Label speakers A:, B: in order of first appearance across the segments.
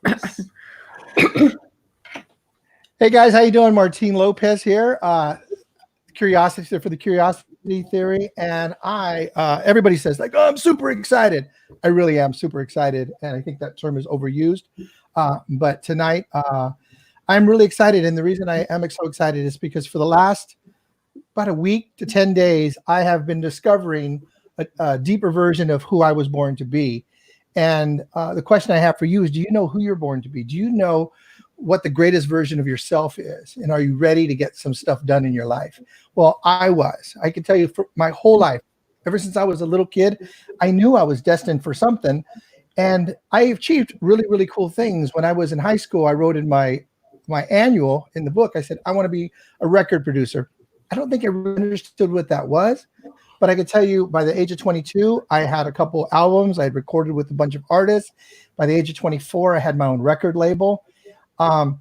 A: Yes.
B: Hey guys, how you doing? Martin Lopez here. Curiosity for the Curiosity Theory, and everybody says like, "Oh, I'm super excited." I really am super excited, and I think that term is overused. But tonight, I'm really excited, and the reason I am so excited is because for the last about a week to 10 days, I have been discovering a deeper version of who I was born to be. And the question I have for you is, do you know who you're born to be? Do you know what the greatest version of yourself is? And are you ready to get some stuff done in your life? Well, I was. I can tell you for my whole life, ever since I was a little kid, I knew I was destined for something. And I achieved really, really cool things. When I was in high school, I wrote in my annual in the book, I said, I want to be a record producer. I don't think I really understood what that was. But I could tell you by the age of 22, I had a couple albums. I had recorded with a bunch of artists. By the age of 24, I had my own record label. And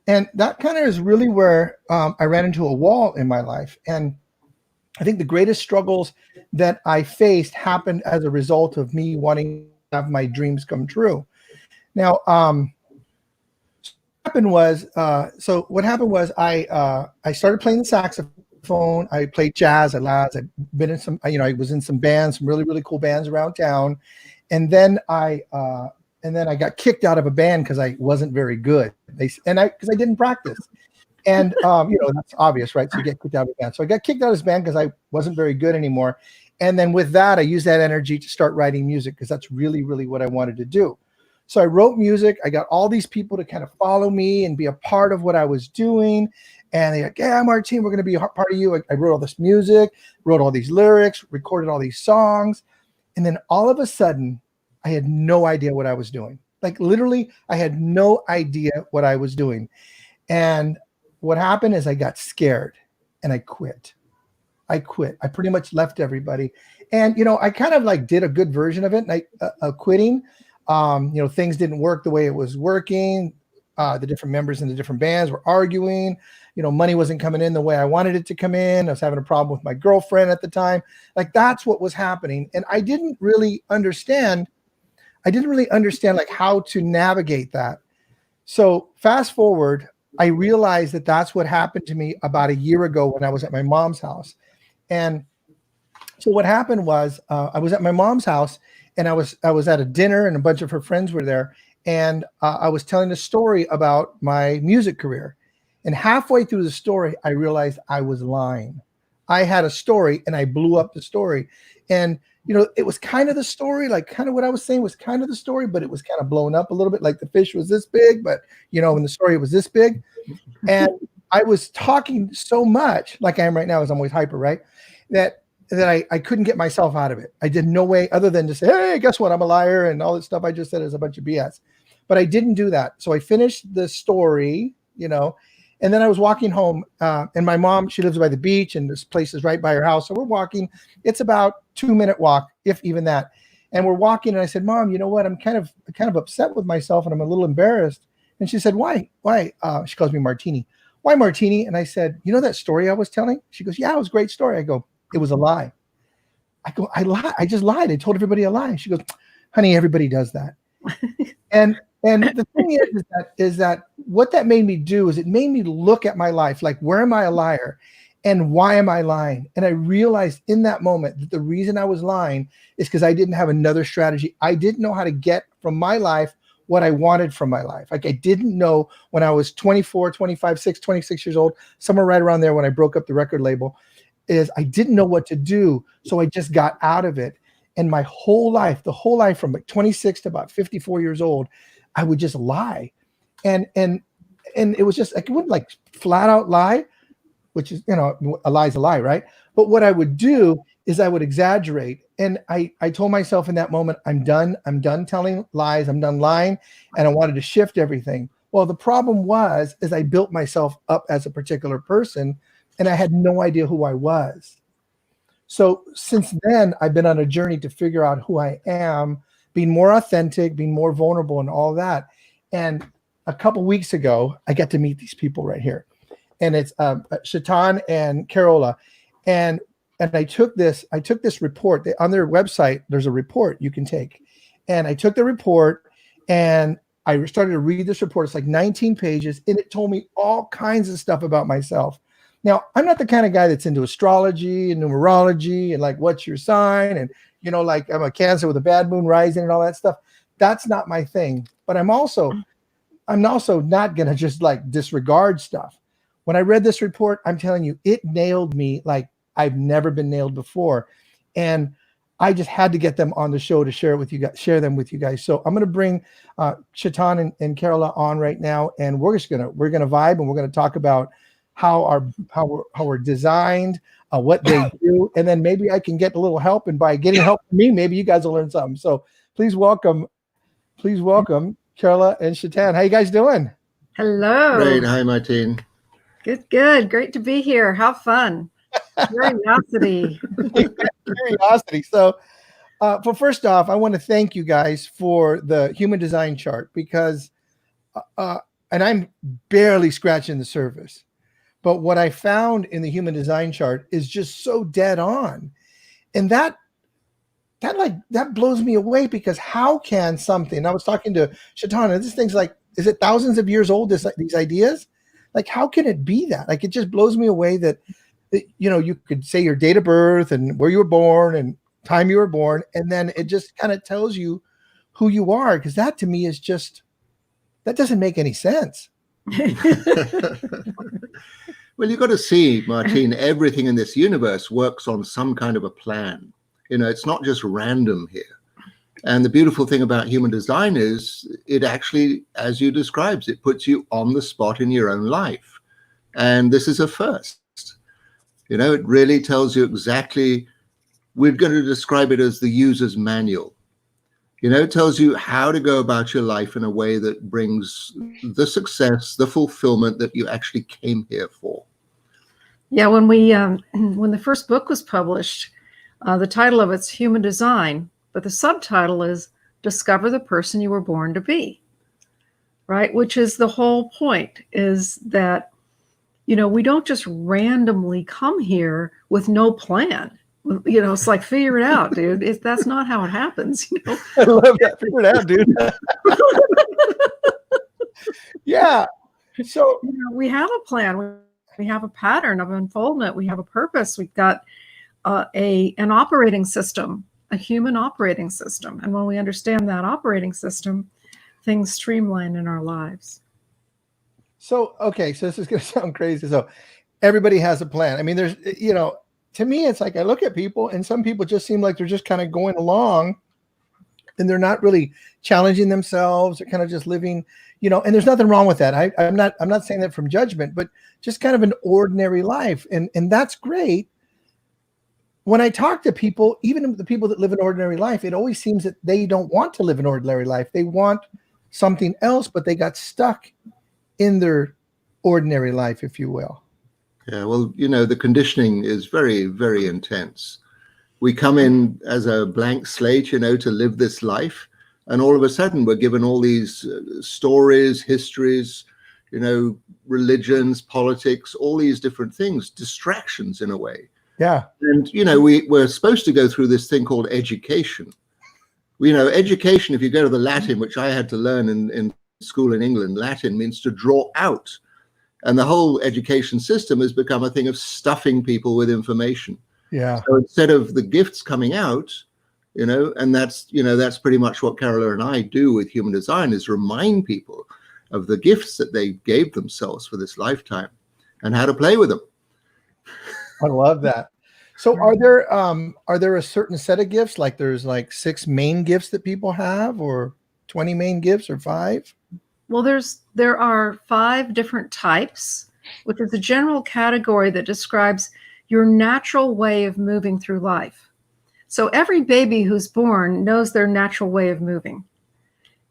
B: that kind of is really where I ran into a wall in my life. And I think the greatest struggles that I faced happened as a result of me wanting to have my dreams come true. Now, what happened was I started playing the saxophone. I played jazz. I've been in some, I was in some bands, some really, really cool bands around town. And then I got kicked out of a band because I wasn't very good. Because I didn't practice. And, that's obvious, right? So you get kicked out of a band. So I got kicked out of this band because I wasn't very good anymore. And then with that, I used that energy to start writing music because that's really, really what I wanted to do. So I wrote music. I got all these people to kind of follow me and be a part of what I was doing. And they're like, yeah, Martin, we're going to be a part of you. I wrote all this music, wrote all these lyrics, recorded all these songs. And then all of a sudden, I had no idea what I was doing. Like literally, I had no idea what I was doing. And what happened is I got scared and I quit. I pretty much left everybody. And, I kind of like did a good version of it. And quitting, things didn't work the way it was working. The different members in the different bands were arguing. Money wasn't coming in the way I wanted it to come in. I was having a problem with my girlfriend at the time. Like that's what was happening. And I didn't really understand like how to navigate that. So fast forward, I realized that that's what happened to me about a year ago when I was at my mom's house. And so what happened was I was at my mom's house and I was at a dinner and a bunch of her friends were there. And I was telling a story about my music career. And halfway through the story, I realized I was lying. I had a story and I blew up the story. And, it was kind of the story, like kind of what I was saying was kind of the story, but it was kind of blown up a little bit. Like the fish was this big, but, in the story it was this big. And I was talking so much like I am right now, as I'm always hyper, right? That I couldn't get myself out of it. I did no way other than to say, hey, guess what? I'm a liar. And all this stuff I just said is a bunch of BS. But I didn't do that. So I finished the story, and then I was walking home and my mom, she lives by the beach and this place is right by her house. So we're walking. It's about 2-minute walk, if even that. And we're walking and I said, Mom, you know what? I'm kind of upset with myself and I'm a little embarrassed. And she said, why? She calls me Martini. Why Martini? And I said, that story I was telling? She goes, yeah, it was a great story. I go, it was a lie. I go, I lied. I just lied. I told everybody a lie. She goes, honey, everybody does that. And the thing is that what that made me do is it made me look at my life like, where am I a liar and why am I lying? And I realized in that moment that the reason I was lying is because I didn't have another strategy. I didn't know how to get from my life what I wanted from my life. Like I didn't know when I was 24, 25, 26 years old, somewhere right around there when I broke up the record label, is I didn't know what to do. So I just got out of it. And my whole life, from like 26 to about 54 years old, I would just lie. And it was just, I wouldn't like flat out lie, which is, a lie's a lie, right? But what I would do is I would exaggerate. And I told myself in that moment, I'm done telling lies. I'm done lying. And I wanted to shift everything. Well, the problem is I built myself up as a particular person and I had no idea who I was. So since then, I've been on a journey to figure out who I am, being more authentic, being more vulnerable and all that. And a couple weeks ago, I got to meet these people right here. And it's Shaitan and Carola. And I took this report. On their website, there's a report you can take. And I took the report and I started to read this report. It's like 19 pages, and it told me all kinds of stuff about myself. Now, I'm not the kind of guy that's into astrology and numerology and like what's your sign and like I'm a Cancer with a bad moon rising and all that stuff. That's not my thing. But I'm also not going to just like disregard stuff. When I read this report, I'm telling you, it nailed me like I've never been nailed before. And I just had to get them on the show to share them with you guys. So I'm going to bring Shaitan and Carola on right now, and we're gonna vibe, and we're gonna talk about how we're designed, what they do, and then maybe I can get a little help. And by getting help from me, maybe you guys will learn something. So please welcome Carola and Shaitan. How you guys doing?
A: Hello.
C: Great. Hi, Martine.
A: Good. Great to be here. How fun. Curiosity.
B: Curiosity. So, first off, I want to thank you guys for the human design chart because, and I'm barely scratching the surface, but what I found in the human design chart is just so dead on, and that blows me away because how can something? I was talking to Shaitan, and this thing's like, is it thousands of years old? These ideas, like, how can it be that? Like, it just blows me away that. You could say your date of birth and where you were born and time you were born, and then it just kind of tells you who you are. Because that to me is just, that doesn't make any sense.
C: Well, you've got to see, Martine, everything in this universe works on some kind of a plan. It's not just random here. And the beautiful thing about human design is it actually, as you described, it puts you on the spot in your own life. And this is a first. It really tells you exactly, we're going to describe it as the user's manual. It tells you how to go about your life in a way that brings the success, the fulfillment that you actually came here for.
A: Yeah, when the first book was published, the title of it's Human Design, but the subtitle is Discover the Person You Were Born to Be, right? Which is the whole point, is that we don't just randomly come here with no plan. It's like, figure it out, dude. That's not how it happens.
B: I love that. Figure it out, dude. Yeah. So
A: we have a plan. We have a pattern of unfoldment. We have a purpose. We've got an operating system, a human operating system. And when we understand that operating system, things streamline in our lives.
B: So, okay, so this is going to sound crazy. So everybody has a plan. I mean, there's, to me, it's like I look at people and some people just seem like they're just kind of going along and they're not really challenging themselves. They're kind of just living, and there's nothing wrong with that. I'm not saying that from judgment, but just kind of an ordinary life. And that's great. When I talk to people, even the people that live an ordinary life, it always seems that they don't want to live an ordinary life. They want something else, but they got stuck in their ordinary life, if you will.
C: Yeah, well, the conditioning is very, very intense. We come in as a blank slate, to live this life. And all of a sudden, we're given all these stories, histories, religions, politics, all these different things, distractions in a way.
B: Yeah.
C: And, we're supposed to go through this thing called education. Education, if you go to the Latin, which I had to learn in school in England, Latin means to draw out. And the whole education system has become a thing of stuffing people with information.
B: Yeah.
C: So instead of the gifts coming out, and that's pretty much what Carola and I do with human design, is remind people of the gifts that they gave themselves for this lifetime and how to play with them.
B: I love that. So are there a certain set of gifts? Like there's like 6 main gifts that people have, or 20 main gifts, or 5?
A: Well, there are 5 different types, which is a general category that describes your natural way of moving through life. So every baby who's born knows their natural way of moving.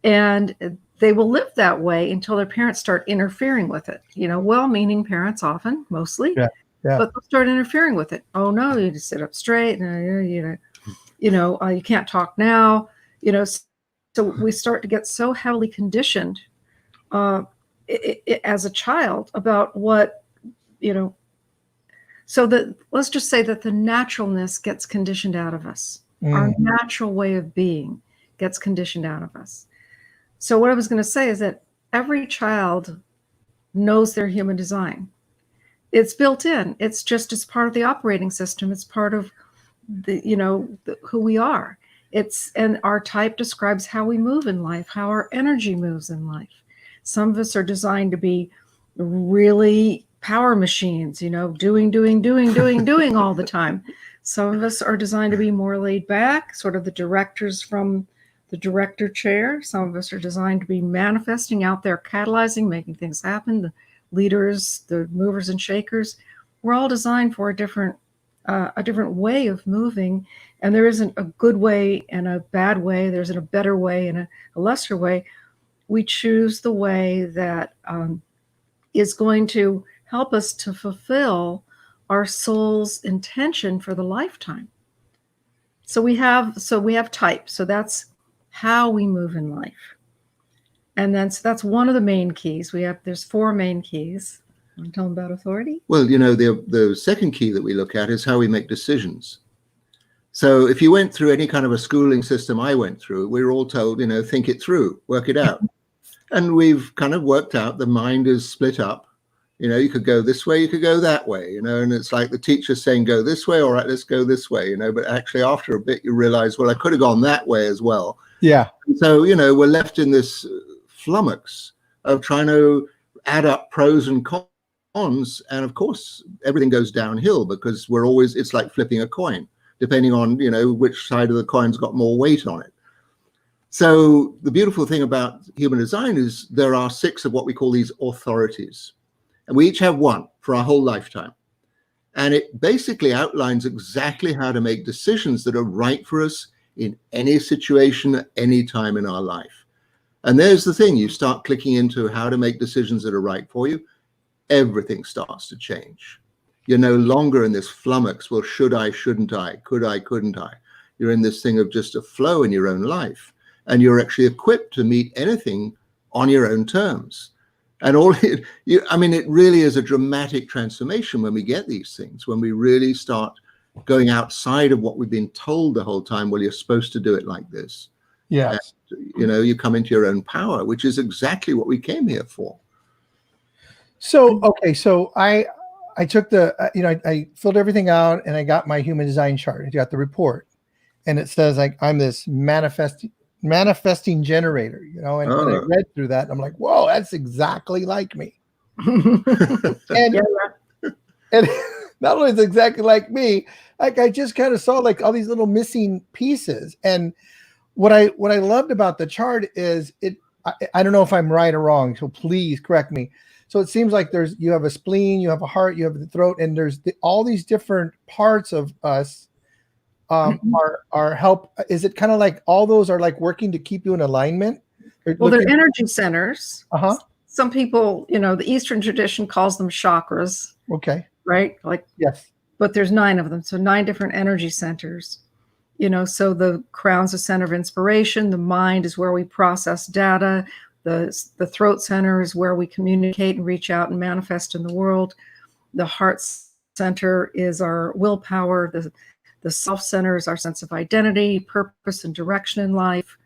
A: And they will live that way until their parents start interfering with it. Well-meaning parents often, mostly.
B: Yeah. Yeah.
A: But they'll start interfering with it. Oh, no, you just sit up straight. You can't talk now. So we start to get so heavily conditioned as a child about what, so that let's just say that the naturalness gets conditioned out of us. Our natural way of being gets conditioned out of us. So what I was going to say is that every child knows their human design. It's built in. It's part of the operating system. It's part of who we are. And our type describes how we move in life, how our energy moves in life. Some of us are designed to be really power machines, doing all the time. Some of us are designed to be more laid back, sort of the directors from the director chair. Some of us are designed to be manifesting out there, catalyzing, making things happen. The leaders, the movers and shakers. We're all designed for a different way of moving, and there isn't a good way and a bad way. There isn't a better way and a lesser way. We choose the way that is going to help us to fulfill our soul's intention for the lifetime. So we have type. So that's how we move in life. And then so that's one of the main keys. There's 4 main keys. Want to tell them about authority?
C: Well, the second key that we look at is how we make decisions. So if you went through any kind of a schooling system I went through, we were all told, think it through, work it out. And we've kind of worked out the mind is split up. You could go this way, you could go that way, and it's like the teacher saying, go this way, all right, let's go this way, but actually after a bit you realize, well, I could have gone that way as well.
B: Yeah.
C: So, we're left in this flummox of trying to add up pros and cons. And of course, everything goes downhill because it's like flipping a coin, depending on, which side of the coin's got more weight on it. So the beautiful thing about human design is there are 6 of what we call these authorities. And we each have one for our whole lifetime. And it basically outlines exactly how to make decisions that are right for us in any situation at any time in our life. And there's the thing, you start clicking into how to make decisions that are right for you, everything starts to change. You're no longer in this flummox, well, should I, shouldn't I, could I, couldn't I? You're in this thing of just a flow in your own life. And you're actually equipped to meet anything on your own terms. And it really is a dramatic transformation when we get these things, when we really start going outside of what we've been told the whole time. Well, you're supposed to do it like this.
B: Yes.
C: And, you come into your own power, which is exactly what we came here for.
B: So, okay. So I took I filled everything out and I got my human design chart. I got the report and it says I'm this manifesting generator, and I read through that and I'm like, whoa, that's exactly like me. and not only is it exactly like me, like I just kind of saw like all these little missing pieces. And what I loved about the chart is I don't know if I'm right or wrong, so please correct me. So it seems like you have a spleen, you have a heart, you have the throat, and there's all these different parts of us are help. Is it kind of like all those are like working to keep you in alignment?
A: Well, they're energy centers.
B: Uh-huh.
A: Some people, the Eastern tradition calls them chakras.
B: Okay.
A: Right? Like,
B: yes.
A: But there's 9 of them. So 9 different energy centers. So the crown's a center of inspiration. The mind is where we process data. The throat center is where we communicate and reach out and manifest in the world. The heart center is our willpower. The self center is our sense of identity, purpose, and direction in life.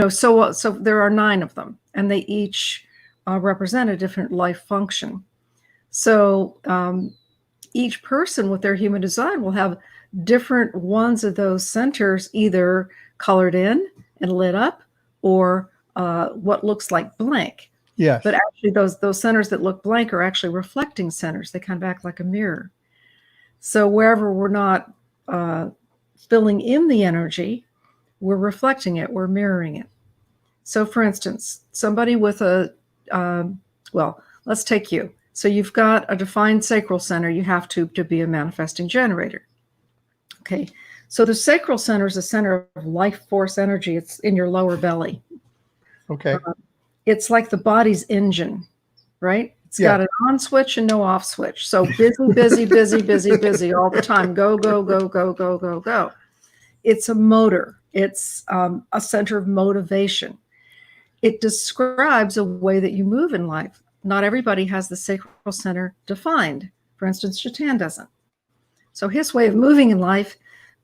A: So there are 9 of them, and they each represent a different life function. So each person with their human design will have different ones of those centers either colored in and lit up or what looks like blank.
B: Yes.
A: But actually those centers that look blank are actually reflecting centers. They kind of act like a mirror. So wherever we're not filling in the energy, we're reflecting it, we're mirroring it. So for instance, somebody with let's take you. So you've got a defined sacral center. You have to be a manifesting generator. Okay. So the sacral center is a center of life force energy. It's in your lower belly.
B: Okay.
A: It's like the body's engine, right? It's got an on switch and no off switch. So busy all the time. Go, go, go, go, go, go, go. It's a motor. It's a center of motivation. It describes a way that you move in life. Not everybody has the sacral center defined. For instance, Shaitan doesn't. So his way of moving in life,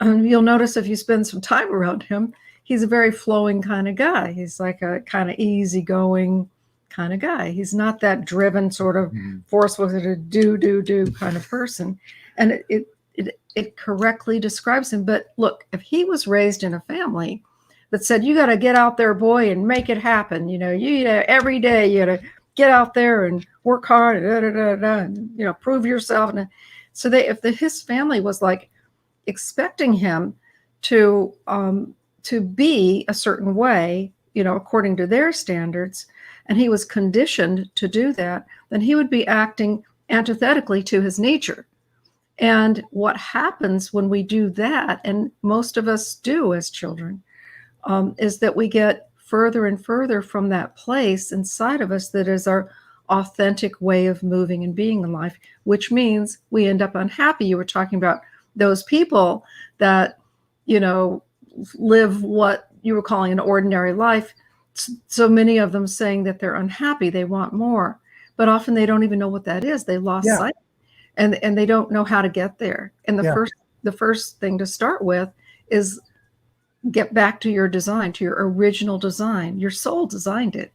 A: you'll notice if you spend some time around him, he's a very flowing kind of guy. He's like a kind of easygoing kind of guy. He's not that driven, sort of forceful to do kind of person. And it correctly describes him. But look, if he was raised in a family that said, you got to get out there, boy, and make it happen. Every day you got to get out there and work hard, and prove yourself. And so if his family was like expecting him to be a certain way, according to their standards, and he was conditioned to do that, then he would be acting antithetically to his nature. And what happens when we do that, and most of us do as children, is that we get further and further from that place inside of us that is our authentic way of moving and being in life, which means we end up unhappy. You were talking about those people that, live what you were calling an ordinary life. So many of them saying that they're unhappy, they want more, but often they don't even know what that is. They lost sight, and they don't know how to get there. And the first thing to start with is get back to your design, to your original design. Your soul designed it.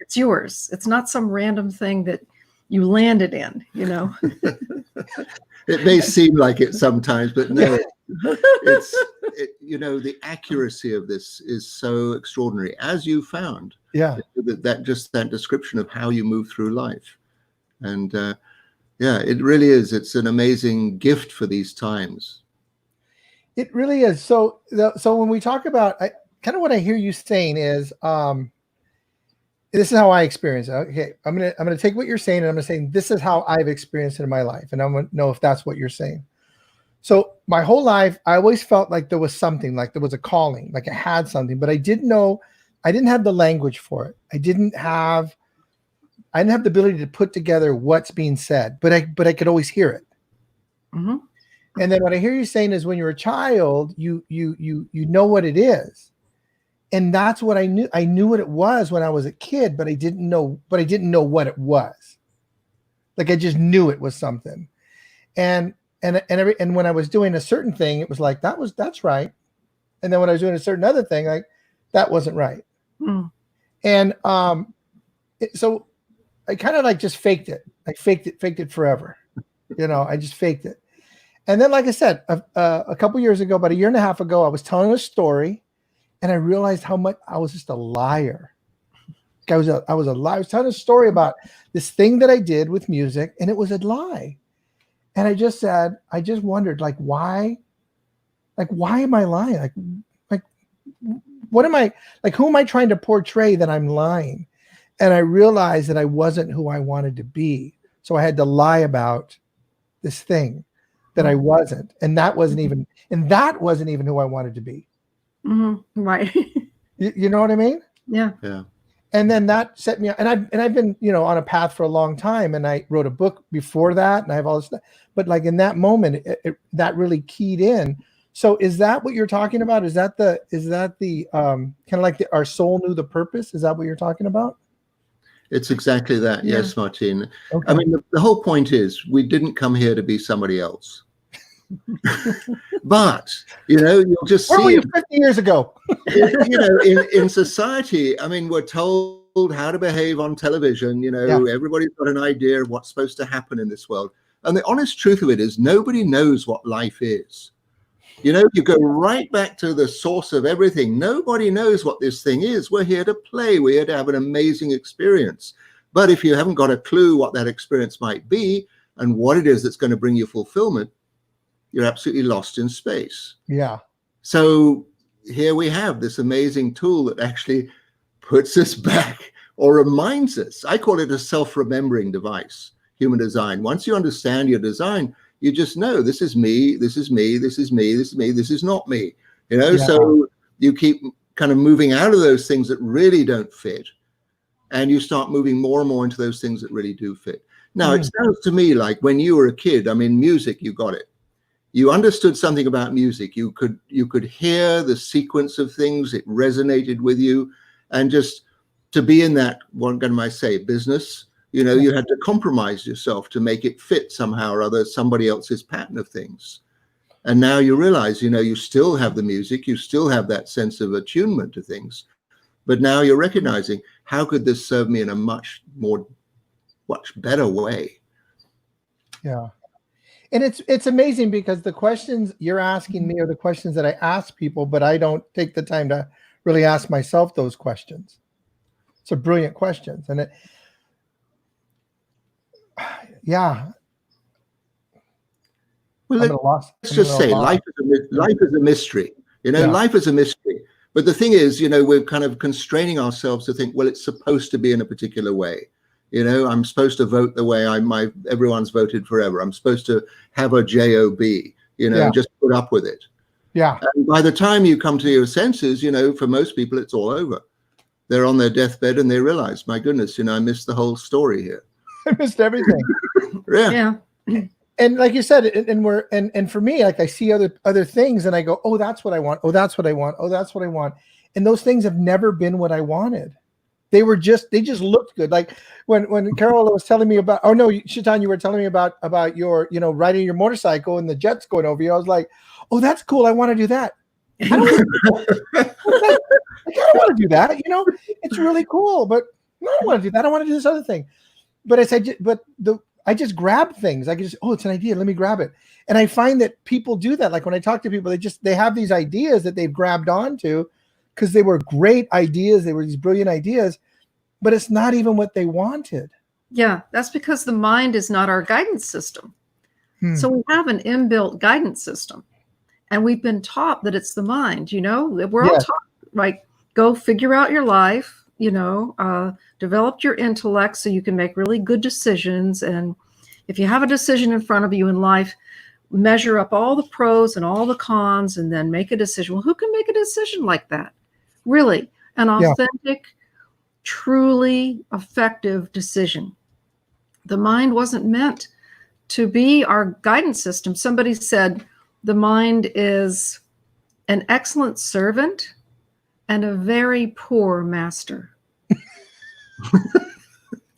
A: It's yours. It's not some random thing that you landed in,
C: It may seem like it sometimes, but no, the accuracy of this is so extraordinary, as you found.
B: Yeah.
C: That description of how you move through life. And it really is. It's an amazing gift for these times.
B: It really is. So when we talk about, kind of what I hear you saying is, this is how I experience it. Okay, I'm gonna take what you're saying, and I'm gonna say this is how I've experienced it in my life, and I'm gonna know if that's what you're saying. So my whole life, I always felt like there was something, like there was a calling, like I had something, but I didn't have the language for it. I didn't have the ability to put together what's being said, but I could always hear it.
A: Mm-hmm.
B: And then what I hear you saying is, when you're a child, you know what it is. And that's what I knew. I knew what it was when I was a kid, but I didn't know what it was. Like I just knew it was something. And when I was doing a certain thing, it was like, that's right. And then when I was doing a certain other thing, like that wasn't right. And so I kind of like just faked it. I faked it forever. I just faked it. And then, like I said, a couple years ago, about a year and a half ago, I was telling a story. And I realized how much I was just a liar. I was a liar. I was telling a story about this thing that I did with music, and it was a lie. And I just wondered, like, why am I lying? Like, what am I, like, who am I trying to portray that I'm lying? And I realized that I wasn't who I wanted to be. So I had to lie about this thing that I wasn't. And that wasn't even who I wanted to be.
A: Mm-hmm. Right.
B: You know what I mean?
A: Yeah.
B: And then that set me, and I've been, on a path for a long time, and I wrote a book before that, and I have all this stuff. But like in that moment, that really keyed in. So is that what you're talking about? Is that the kind of like our soul knew the purpose? Is that what you're talking about?
C: It's exactly that.
A: Yeah.
C: Yes, Martine.
B: Okay.
C: I mean, the whole point is we didn't come here to be somebody else. But you'll just
B: Where
C: see
B: were you 50 years ago?
C: in society. I mean, we're told how to behave on television. Everybody's got an idea of what's supposed to happen in this world, and the honest truth of it is nobody knows what life is. You go right back to the source of everything. Nobody knows what this thing is. We're here to play. We're here to have an amazing experience. But if you haven't got a clue what that experience might be and what it is that's going to bring you fulfillment, you're absolutely lost in space.
B: Yeah.
C: So here we have this amazing tool that actually puts us back or reminds us. I call it a self-remembering device, human design. Once you understand your design, you just know this is me, this is me, this is me, this is me, this is not me.
B: Yeah.
C: So you keep kind of moving out of those things that really don't fit, and you start moving more and more into those things that really do fit. Now, it sounds to me like when you were a kid, I mean, music, you got it. You understood something about music. You could hear the sequence of things. It resonated with you. And just to be in that, what am I say, business, you had to compromise yourself to make it fit somehow or other, somebody else's pattern of things. And now you realize, you still have the music, you still have that sense of attunement to things, but now you're recognizing, how could this serve me in a much better way?
B: Yeah. And it's amazing because the questions you're asking me are the questions that I ask people, but I don't take the time to really ask myself those questions. It's a brilliant questions. And yeah.
C: Well, let's just say life is a mystery. Life is a mystery. But the thing is, we're kind of constraining ourselves to think, well, it's supposed to be in a particular way. I'm supposed to vote the way everyone's voted forever. I'm supposed to have a job, just put up with it.
B: Yeah.
C: And by the time you come to your senses, for most people, it's all over. They're on their deathbed and they realize, my goodness, I missed the whole story here.
B: I missed everything.
C: Yeah.
B: And like you said, and for me, like I see other things and I go, oh, that's what I want. Oh, that's what I want. Oh, that's what I want. And those things have never been what I wanted. They just looked good. Like when Carol was telling me about, oh no, Shaitan, you were telling me about your, riding your motorcycle and the jets going over you. I was like, oh, that's cool. I want to do that. I don't want to do that. It's really cool, but I don't want to do that. I want to do this other thing. But I just grab things. I can just, oh, it's an idea. Let me grab it. And I find that people do that. Like when I talk to people, they have these ideas that they've grabbed onto because they were great ideas. They were these brilliant ideas, but it's not even what they wanted.
A: Yeah, that's because the mind is not our guidance system. So we have an inbuilt guidance system. And we've been taught that it's the mind, we're all taught, right? Go figure out your life, develop your intellect so you can make really good decisions. And if you have a decision in front of you in life, measure up all the pros and all the cons and then make a decision. Well, who can make a decision like that? Really, an authentic, truly effective decision. The mind wasn't meant to be our guidance system. Somebody said the mind is an excellent servant and a very poor master.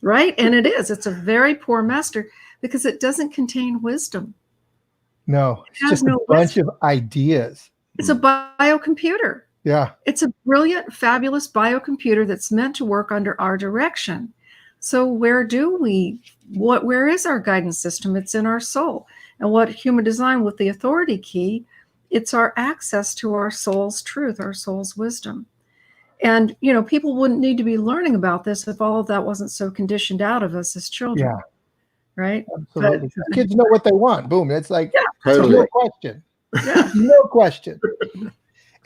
A: Right? And it is. It's a very poor master because it doesn't contain wisdom.
B: No, it's just a bunch of ideas.
A: It's a biocomputer.
B: Yeah.
A: It's a brilliant, fabulous biocomputer that's meant to work under our direction. So where is our guidance system? It's in our soul. And what human design with the authority key, it's our access to our soul's truth, our soul's wisdom. And, people wouldn't need to be learning about this if all of that wasn't so conditioned out of us as children.
B: Yeah.
A: Right?
B: Absolutely. But kids know what they want. Boom. It's like,
C: totally.
B: No question. Yeah. No question.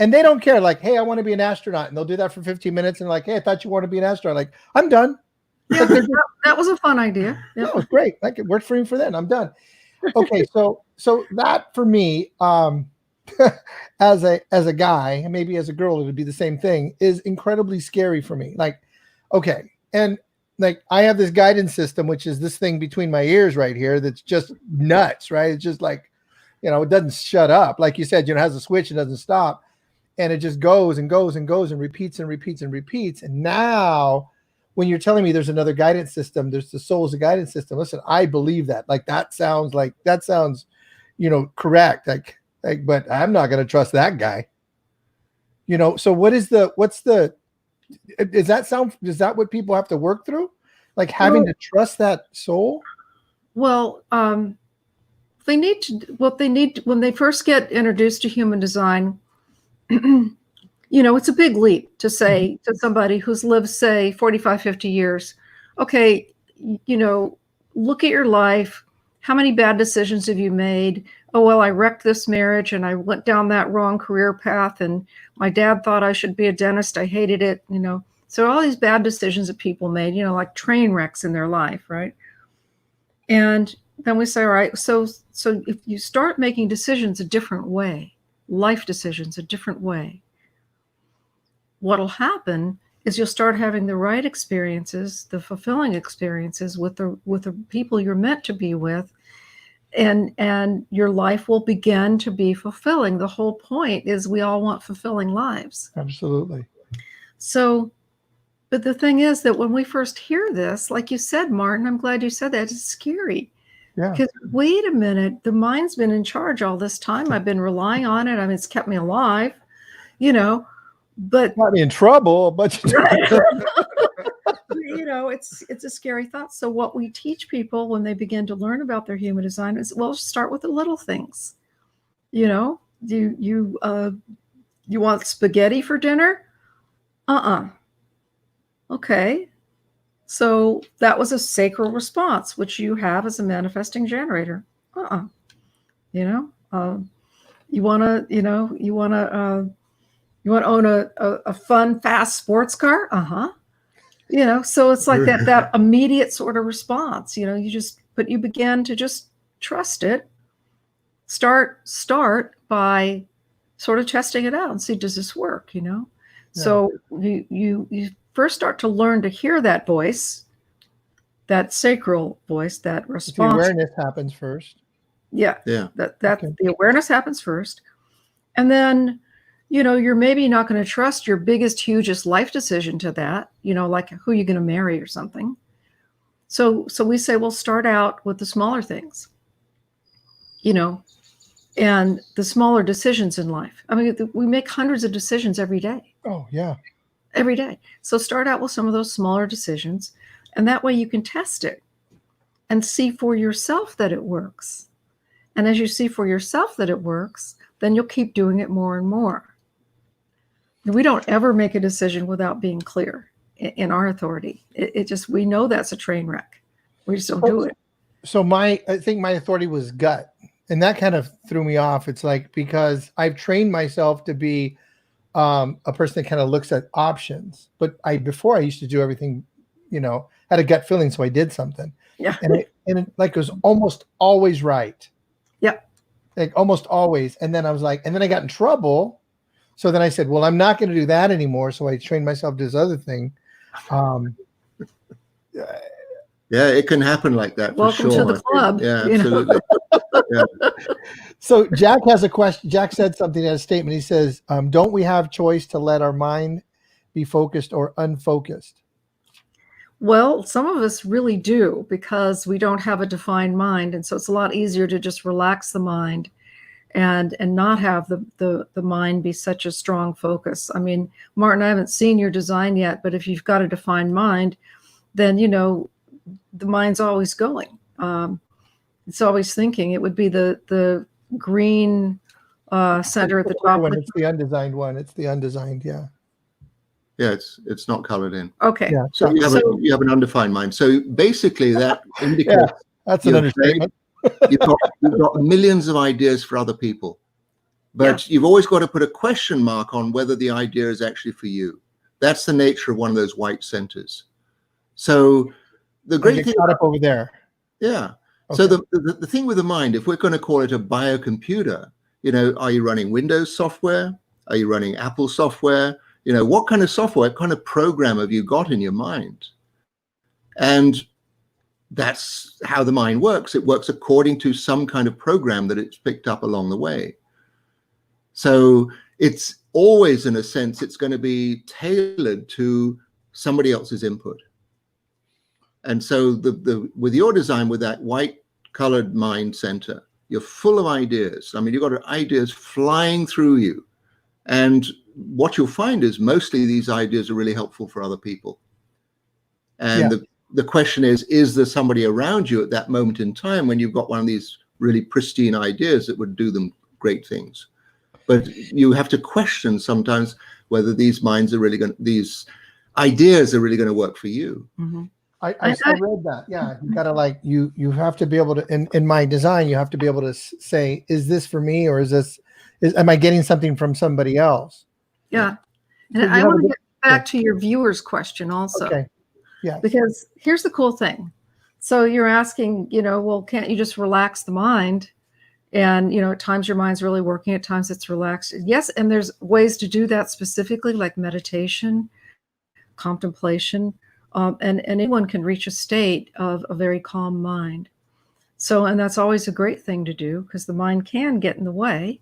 B: And they don't care. Like, hey, I want to be an astronaut. And they'll do that for 15 minutes. And like, hey, I thought you wanted to be an astronaut. Like, I'm done.
A: Yeah, that was a fun idea. Yeah.
B: That was great. Like, it worked for him for then. I'm done. Okay. So that for me, as a guy, and maybe as a girl, it would be the same thing, is incredibly scary for me. Like, okay. And like, I have this guidance system, which is this thing between my ears right here. That's just nuts, right? It's just like, it doesn't shut up. Like you said, it has a switch. It doesn't stop. And it just goes and goes and goes and repeats and repeats and repeats. And now when you're telling me there's another guidance system, there's the soul's a guidance system. Listen, I believe that. Like, that sounds, correct. Like, but I'm not going to trust that guy. So is that what people have to work through? Like having to trust that soul?
A: Well, they need to, when they first get introduced to human design, it's a big leap to say to somebody who's lived, say, 45, 50 years, okay, look at your life. How many bad decisions have you made? Oh, well, I wrecked this marriage and I went down that wrong career path and my dad thought I should be a dentist. I hated it, So all these bad decisions that people made, like train wrecks in their life, right? And then we say, all right, so if you start making decisions a different way, life decisions a different way, what'll happen is you'll start having the right experiences, the fulfilling experiences with the people you're meant to be with, and your life will begin to be fulfilling. The whole point is we all want fulfilling lives.
B: Absolutely.
A: So, but the thing is that when we first hear this, like you said, Martin, I'm glad you said that, it's scary.
B: Yeah.
A: Because wait a minute, the mind's been in charge all this time. I've been relying on it. I mean, it's kept me alive, you know, but
B: Got me in trouble, but
A: you know, it's a scary thought. So what we teach people when they begin to learn about their human design is, well, start with the little things. You know, you want spaghetti for dinner? Okay. So that was a sacral response, which you have as a manifesting generator. You know, you want to, you want to own a fun, fast sports car? You know, so it's like that immediate sort of response, you know, you begin to just trust it. Start by sort of testing it out and see, does this work, you know?
B: Yeah.
A: So you first start to learn to hear that voice, that sacral voice, that response.
B: The awareness happens first.
A: Yeah. That
B: Okay.
A: The awareness happens first. And then, you know, you're maybe not going to trust your biggest, hugest life decision to that, you know, like who you're going to marry or something. So we say, well, start out with the smaller things, you know, and the smaller decisions in life. I mean, we make hundreds of decisions every day.
B: Oh, yeah.
A: Every day. So start out with some of those smaller decisions, and that way you can test it and see for yourself that it works. And as you see for yourself that it works, then you'll keep doing it more and more. We don't ever make a decision without being clear in our authority. It just, we know that's a train wreck. We just don't do it.
B: So I think my authority was gut. And that kind of threw me off. It's like, because I've trained myself to be a person that kind of looks at options. But before I used to do everything, you know, had a gut feeling. So I did something.
A: Yeah.
B: And it like was almost always right.
A: Yeah.
B: Like almost always. And then I was like, and then I got in trouble. So then I said, well, I'm not going to do that anymore. So I trained myself to this other thing.
C: Yeah, it can happen like that.
A: Welcome
C: for sure.
A: to the club.
C: Yeah,
A: you know?
C: absolutely. Yeah.
B: So Jack has a question. Jack said something in a statement. He says, don't we have choice to let our mind be focused or unfocused?
A: Well, some of us really do, because we don't have a defined mind. And so it's a lot easier to just relax the mind and not have the mind be such a strong focus. I mean, Martin, I haven't seen your design yet, but if you've got a defined mind, then, you know, the mind's always going. It's always thinking. It would be the green center at the top.
B: It's the undesigned one. It's the undesigned. Yeah.
C: Yeah, it's not colored in.
A: Okay.
B: Yeah.
C: So you have an undefined mind. So basically that indicates
B: Yeah, that's an understatement.
C: you've got millions of ideas for other people, but you've always got to put a question mark on whether the idea is actually for you. That's the nature of one of those white centers. So the great thing
B: caught up over there.
C: Yeah.
B: Okay.
C: So the thing with the mind, if we're going to call it a biocomputer, you know, are you running Windows software? Are you running Apple software? You know, what kind of software, what kind of program have you got in your mind? And that's how the mind works. It works according to some kind of program that it's picked up along the way. So it's always, in a sense, it's going to be tailored to somebody else's input. And so with your design, with that white colored mind center, you're full of ideas. I mean, you've got ideas flying through you. And what you'll find is mostly these ideas are really helpful for other people. And the question is there somebody around you at that moment in time when you've got one of these really pristine ideas that would do them great things? But you have to question sometimes whether these ideas are really going to work for you.
A: Mm-hmm.
B: I read that. Yeah. You gotta you have to be able to, in my design, you have to be able to say, is this for me, or am I getting something from somebody else?
A: Yeah. And I want to get back to your viewer's question also.
B: Okay. Yeah.
A: Because here's the cool thing. So you're asking, you know, well, can't you just relax the mind? And, you know, at times your mind's really working, at times it's relaxed. Yes. And there's ways to do that specifically, like meditation, contemplation, and anyone can reach a state of a very calm mind. So, and that's always a great thing to do, because the mind can get in the way,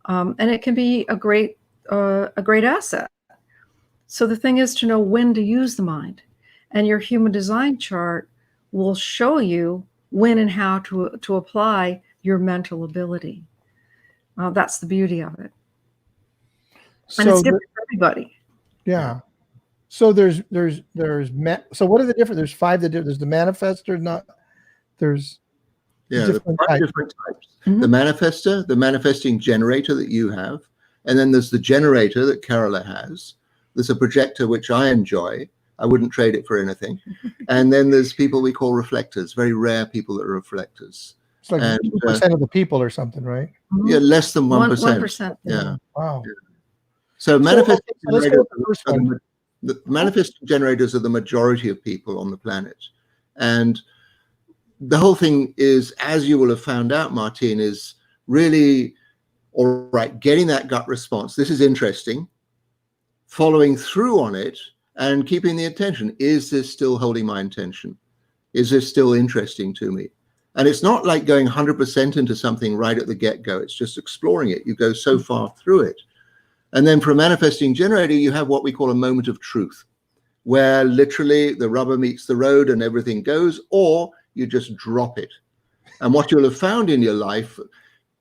A: and it can be a great asset. So the thing is to know when to use the mind, and your human design chart will show you when and how to apply your mental ability. That's the beauty of it. And it's different for everybody.
B: Yeah. So so what are the different? There's five. There's the manifester. There's
C: different types.
A: Mm-hmm.
C: The manifester, the manifesting generator that you have, and then there's the generator that Carola has. There's a projector, which I enjoy. I wouldn't trade it for anything. And then there's people we call reflectors, very rare people that are reflectors.
B: It's like 2% of the people or something, right?
C: Yeah, less than 1%.
A: 1%.
C: Yeah.
B: Wow.
C: So manifesting
B: let's go with the first one.
C: The manifesting generators are the majority of people on the planet. And the whole thing is, as you will have found out, Martine, is really, all right, getting that gut response. This is interesting. Following through on it and keeping the attention. Is this still holding my attention? Is this still interesting to me? And it's not like going 100% into something right at the get-go. It's just exploring it. You go so far through it. And then for a manifesting generator, you have what we call a moment of truth, where literally the rubber meets the road and everything goes, or you just drop it. And what you'll have found in your life,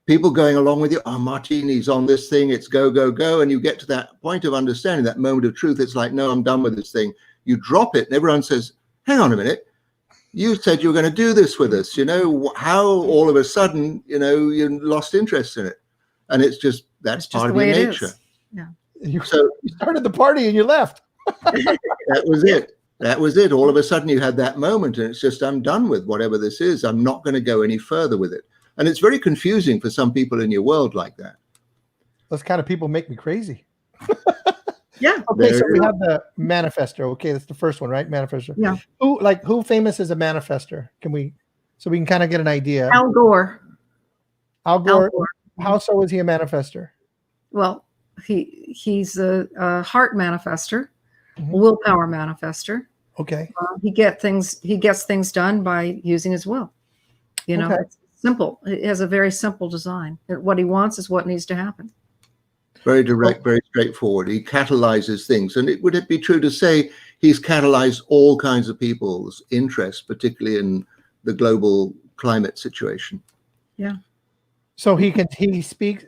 C: people going along with you, oh, Martini's on this thing, it's go, go, go. And you get to that point of understanding, that moment of truth. It's like, no, I'm done with this thing. You drop it and everyone says, hang on a minute. You said you were going to do this with us. How all of a sudden, you lost interest in it. And it's just, that's part of your nature.
A: Yeah.
B: You started the party and you left.
C: That was it. That was it. All of a sudden you had that moment and it's just, I'm done with whatever this is. I'm not going to go any further with it. And it's very confusing for some people in your world like that.
B: Those kind of people make me crazy.
A: Yeah.
B: Okay, so we have the manifester. Okay, that's the first one, right? Manifester.
A: Yeah.
B: Who famous is a manifester? So we can kind of get an idea.
A: Al Gore.
B: Al Gore. How so is he a manifester?
A: Well, he's a heart manifester, willpower manifester.
B: Okay.
A: He gets things done by using his will. It's simple. It has a very simple design. What he wants is what needs to happen.
C: Very direct, very straightforward. He catalyzes things. And would it be true to say he's catalyzed all kinds of people's interest, particularly in the global climate situation?
A: Yeah.
B: So he can speak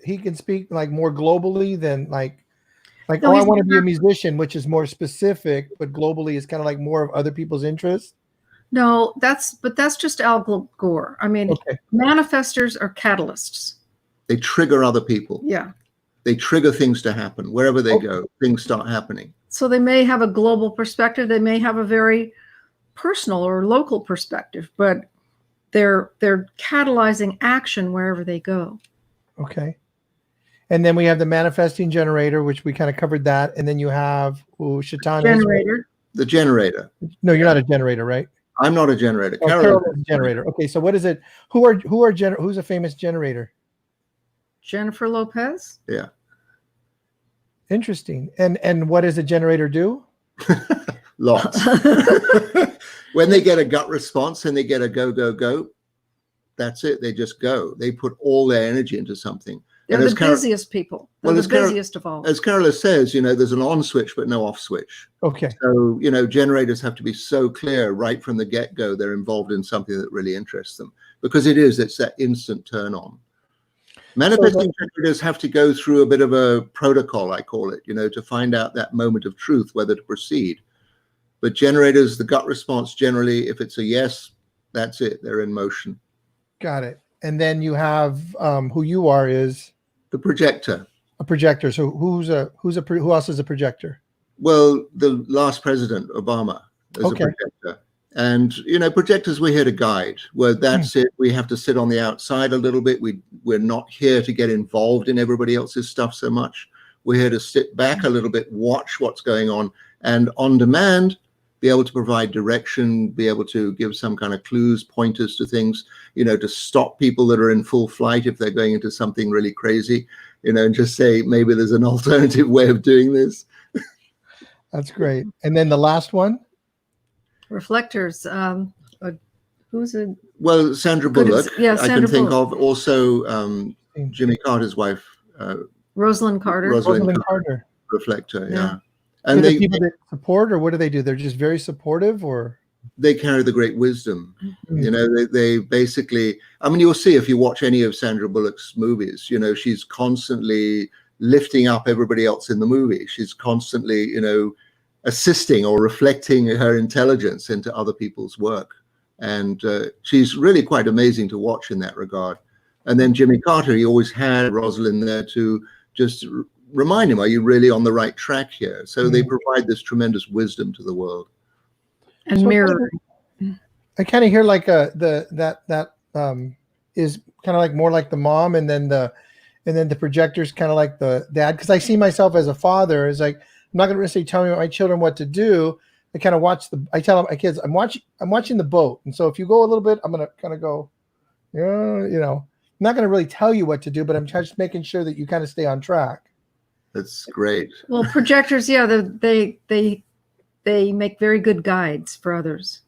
B: like more globally than like
A: No,
B: I want to be a musician, which is more specific, but globally is kind of like more of other people's interests.
A: No, that's just Al Gore. I mean, manifestors are catalysts.
C: They trigger other people.
A: Yeah.
C: They trigger things to happen. Wherever they go, things start happening.
A: So they may have a global perspective. They may have a very personal or local perspective, but they're catalyzing action wherever they go.
B: Okay. And then we have the manifesting generator, which we kind of covered that. And then you have Shaitan.
A: Generator.
C: The generator.
B: No, you're not a generator, right?
C: I'm not a generator.
B: Carol is a generator. Okay, so what is it? Who's a famous generator?
A: Jennifer Lopez.
C: Yeah.
B: Interesting. And what does a generator do?
C: Lots. When they get a gut response and they get a go, go, go, that's it. They just go. They put all their energy into something.
A: They're the busiest people. They're the busiest of all.
C: As Carola says, there's an on switch, but no off switch.
B: Okay.
C: So, generators have to be so clear right from the get-go they're involved in something that really interests them. Because it's that instant turn on. Manifesting generators have to go through a bit of a protocol, I call it, to find out that moment of truth, whether to proceed. But generators, the gut response, generally, if it's a yes, that's it. They're in motion.
B: Got it. And then you have who you are is
C: the projector.
B: A projector. So who else is a projector?
C: Well, the last president, Obama, is a projector. And, projectors, we're here to guide. Well, that's it. We have to sit on the outside a little bit. We're not here to get involved in everybody else's stuff so much. We're here to sit back a little bit, watch what's going on, and on demand, be able to provide direction, be able to give some kind of clues, pointers to things, to stop people that are in full flight if they're going into something really crazy, and just say, maybe there's an alternative way of doing this.
B: That's great. And then the last one?
A: Reflectors. Who's a...
C: Well, Sandra Bullock.
A: Yeah,
C: Sandra I can think Bullock. Of also Jimmy Carter's wife.
A: Rosalind Carter.
B: Rosalind Carter.
C: Reflector, yeah.
B: And the people that support, or what do they do? They're just very supportive, or?
C: they carry the great wisdom.
B: Mm.
C: You know, they basically, I mean, you'll see if you watch any of Sandra Bullock's movies, you know, she's constantly lifting up everybody else in the movie. She's constantly, you know, assisting or reflecting her intelligence into other people's work. And she's really quite amazing to watch in that regard. And then Jimmy Carter, he always had Rosalind there to just remind him, are you really on the right track here? So they provide this tremendous wisdom to the world.
A: And mirror.
B: I kind of hear like that is kind of like more like the mom, and then the projector's kind of like the dad. Because I see myself as a father. Is like, I'm not going to necessarily tell my children what to do. I kind of I tell my kids, I'm watching the boat, and so if you go a little bit, I'm going to kind of go, you know, I'm not going to really tell you what to do, but I'm just making sure that you kind of stay on track.
C: That's great.
A: Well, projectors, yeah, they make very good guides for others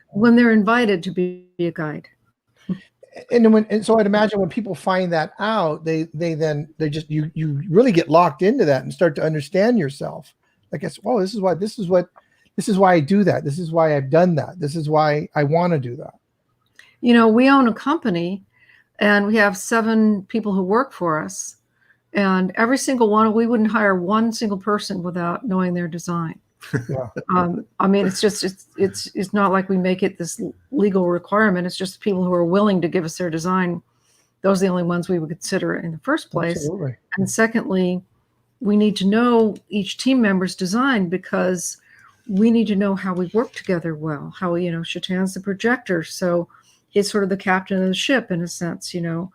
A: when they're invited to be a guide.
B: And so I'd imagine when people find that out, they just you really get locked into that and start to understand yourself. Like, oh, this is why I do that. This is why I've done that. This is why I want to do that.
A: You know, we own a company and we have 7 people who work for us, and every single one, we wouldn't hire one single person without knowing their design.
B: Yeah.
A: I mean, it's not like we make it this legal requirement. It's just people who are willing to give us their design. Those are the only ones we would consider in the first place.
B: Absolutely.
A: And secondly, we need to know each team member's design, because we need to know how we work together well, how, you know, Shatan's the projector, so he's sort of the captain of the ship in a sense, you know.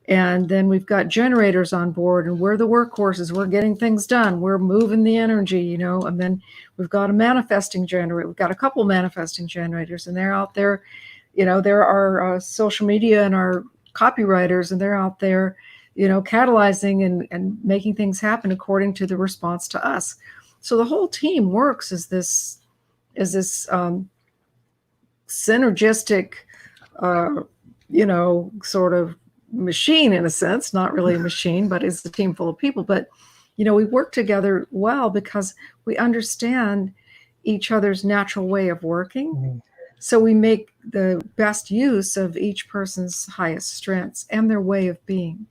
A: And then we've got generators on board, and we're the workhorses. We're getting things done. We're moving the energy, you know. And then we've got a manifesting generator. We've got a couple manifesting generators, and they're out there, you know. There are social media and our copywriters, and they're out there, you know, catalyzing and making things happen according to the response to us. So the whole team works as this synergistic, you know, sort of machine in a sense, not really a machine, but it's a team full of people. But, you know, we work together well because we understand each other's natural way of working. Mm-hmm. So we make the best use of each person's highest strengths and their way of being.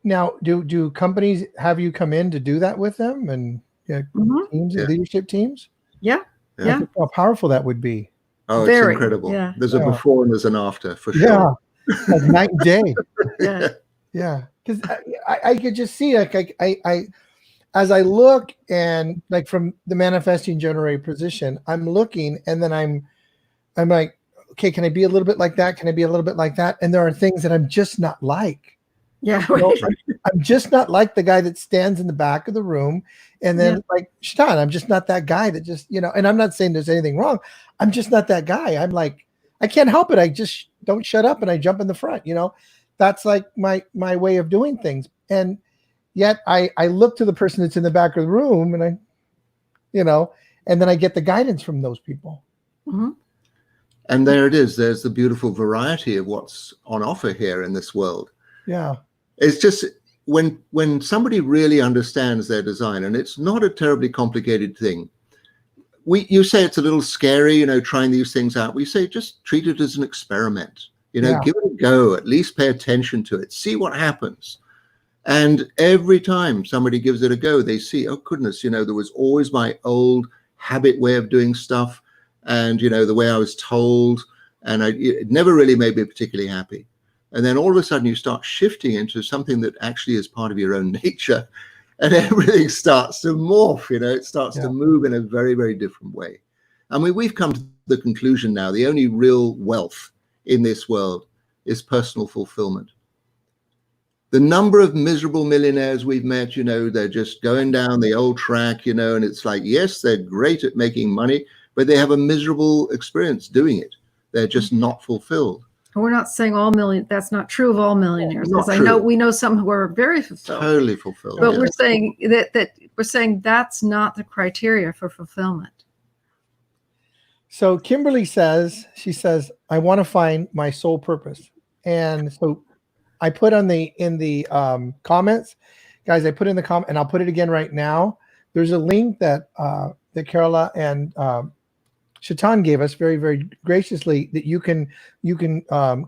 B: Now, do companies have you come in to do that with them, and teams, leadership teams?
A: Yeah.
B: How powerful that would be.
C: Oh, it's incredible. Yeah. There's a before and there's an after, for sure.
B: Yeah. Like night and day.
A: Yeah.
B: Because I could just see, like, I as I look, and like from the manifesting generator position, I'm looking, and then I'm like, okay, can I be a little bit like that? Can I be a little bit like that? And there are things that I'm just not like.
A: Yeah, right.
B: I'm just not like the guy that stands in the back of the room, and then like Shtan, I'm just not that guy that just, you know. And I'm not saying there's anything wrong. I'm just not that guy. I'm like, I can't help it. I just don't shut up and I jump in the front, you know. That's like my way of doing things. And yet I look to the person that's in the back of the room, and I, you know, and then I get the guidance from those people.
A: Mm-hmm.
C: And there it is. There's the beautiful variety of what's on offer here in this world.
B: Yeah.
C: It's just when somebody really understands their design, and it's not a terribly complicated thing. You say it's a little scary, you know, trying these things out. We say just treat it as an experiment, you know, give it a go, at least pay attention to it, see what happens. And every time somebody gives it a go, they see, oh goodness, you know, there was always my old habit way of doing stuff, and, you know, the way I was told, and it never really made me particularly happy. And then all of a sudden you start shifting into something that actually is part of your own nature, and everything starts to morph, you know, it starts to move in a very, very different way. I mean, we've come to the conclusion now, the only real wealth in this world is personal fulfillment. The number of miserable millionaires we've met, you know, they're just going down the old track, you know, and it's like, yes, they're great at making money, but they have a miserable experience doing it. They're just not fulfilled.
A: We're not saying that's not true of all millionaires. Because we know some who are very fulfilled.
C: Totally fulfilled.
A: But we're saying that's not the criteria for fulfillment.
B: So Kimberly says, I want to find my soul purpose. And so I put in the comments, guys, I put in the comment, and I'll put it again right now. There's a link that Carola and Shaitan gave us very, very graciously, that you can